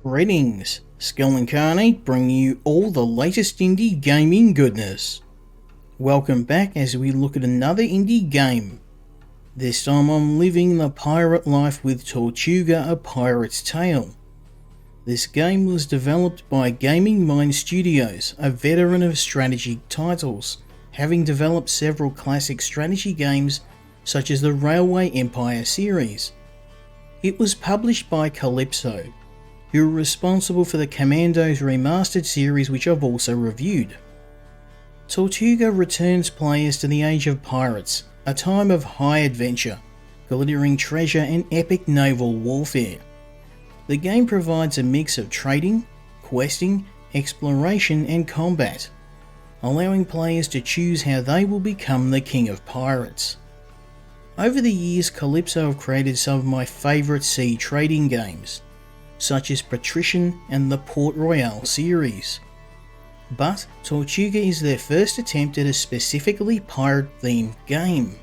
Greetings, Skull Incarnate bringing you all the latest indie gaming goodness. Welcome back as we look at another indie game. This time I'm living the pirate life with Tortuga: A Pirate's Tale. This game was developed by Gaming Mind Studios, a veteran of strategy titles, having developed several classic strategy games such as the Railway Empire series. It was published by Calypso, who are responsible for the Commandos Remastered series, which I've also reviewed. Tortuga returns players to the Age of Pirates, a time of high adventure, glittering treasure and epic naval warfare. The game provides a mix of trading, questing, exploration and combat, allowing players to choose how they will become the king of pirates. Over the years, Calypso have created some of my favourite sea trading games, such as Patrician and the Port Royale series. But Tortuga is their first attempt at a specifically pirate-themed game.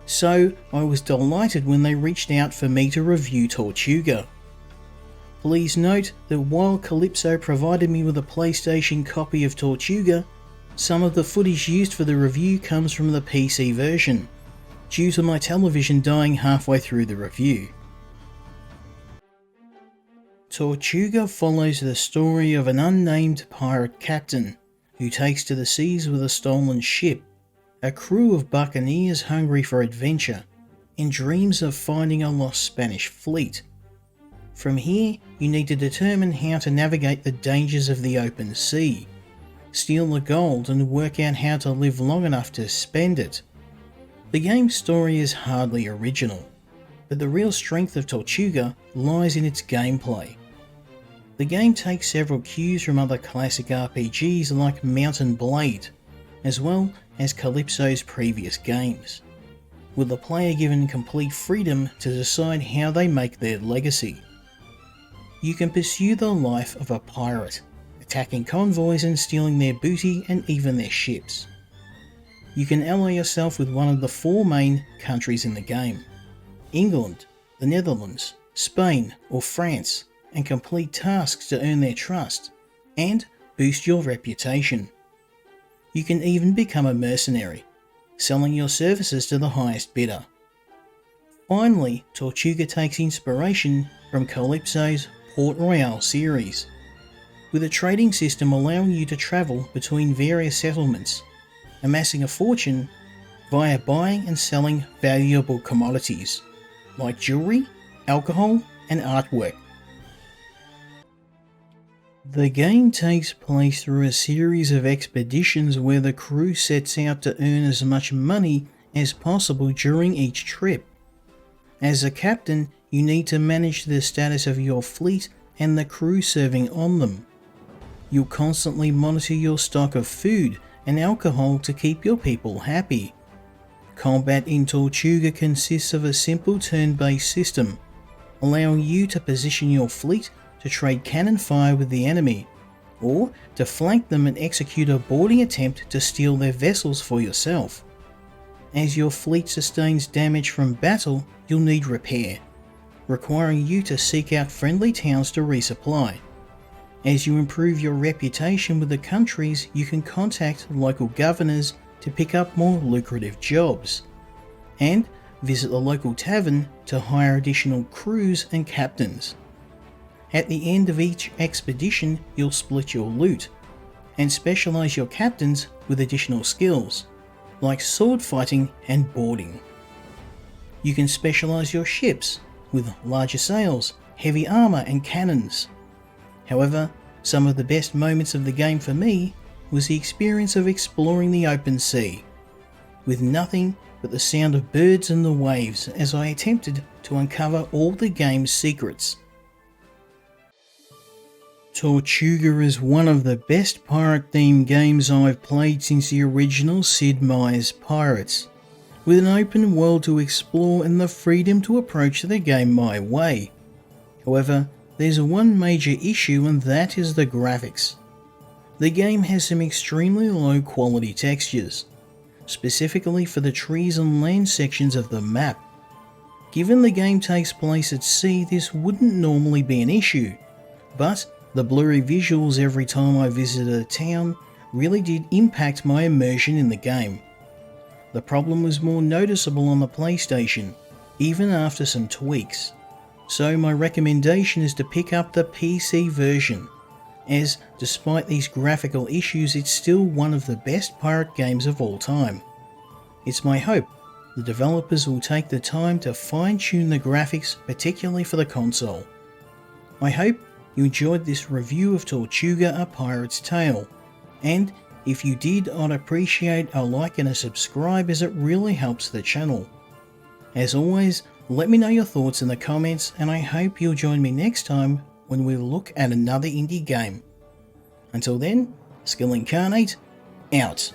So I was delighted when they reached out for me to review Tortuga. Please note that while Calypso provided me with a PlayStation copy of Tortuga, some of the footage used for the review comes from the PC version, due to my television dying halfway through the review. Tortuga follows the story of an unnamed pirate captain who takes to the seas with a stolen ship, a crew of buccaneers hungry for adventure, and dreams of finding a lost Spanish fleet. From here, you need to determine how to navigate the dangers of the open sea, steal the gold and work out how to live long enough to spend it. The game's story is hardly original, but the real strength of Tortuga lies in its gameplay. The game takes several cues from other classic RPGs like Mount & Blade, as well as Calypso's previous games, with the player given complete freedom to decide how they make their legacy. You can pursue the life of a pirate, attacking convoys and stealing their booty and even their ships. You can ally yourself with one of the four main countries in the game: England, the Netherlands, Spain or France, and complete tasks to earn their trust and boost your reputation. You can even become a mercenary, selling your services to the highest bidder. Finally, Tortuga takes inspiration from Calypso's Port Royale series, with a trading system allowing you to travel between various settlements, amassing a fortune via buying and selling valuable commodities like jewelry, alcohol, and artwork. The game takes place through a series of expeditions where the crew sets out to earn as much money as possible during each trip. As a captain, you need to manage the status of your fleet and the crew serving on them. You'll constantly monitor your stock of food and alcohol to keep your people happy. Combat in Tortuga consists of a simple turn-based system, allowing you to position your fleet to trade cannon fire with the enemy, or to flank them and execute a boarding attempt to steal their vessels for yourself. As your fleet sustains damage from battle, you'll need repair, requiring you to seek out friendly towns to resupply. As you improve your reputation with the countries, you can contact local governors to pick up more lucrative jobs, and visit the local tavern to hire additional crews and captains. At the end of each expedition, you'll split your loot, and specialise your captains with additional skills, like sword fighting and boarding. You can specialise your ships with larger sails, heavy armour and cannons. However, some of the best moments of the game for me was the experience of exploring the open sea, with nothing but the sound of birds and the waves as I attempted to uncover all the game's secrets. Tortuga is one of the best pirate-themed games I've played since the original Sid Meier's Pirates, with an open world to explore and the freedom to approach the game my way. However, there's one major issue, and that is the graphics. The game has some extremely low quality textures, specifically for the trees and land sections of the map. Given the game takes place at sea, this wouldn't normally be an issue, but the blurry visuals every time I visited a town really did impact my immersion in the game. The problem was more noticeable on the PlayStation, even after some tweaks, so my recommendation is to pick up the PC version, as despite these graphical issues it's still one of the best pirate games of all time. It's my hope the developers will take the time to fine-tune the graphics, particularly for the console. I hope you enjoyed this review of Tortuga: A Pirate's Tale, and if you did, I'd appreciate a like and a subscribe as it really helps the channel. As always, let me know your thoughts in the comments, and I hope you'll join me next time when we look at another indie game. Until then, Skill Incarnate, out.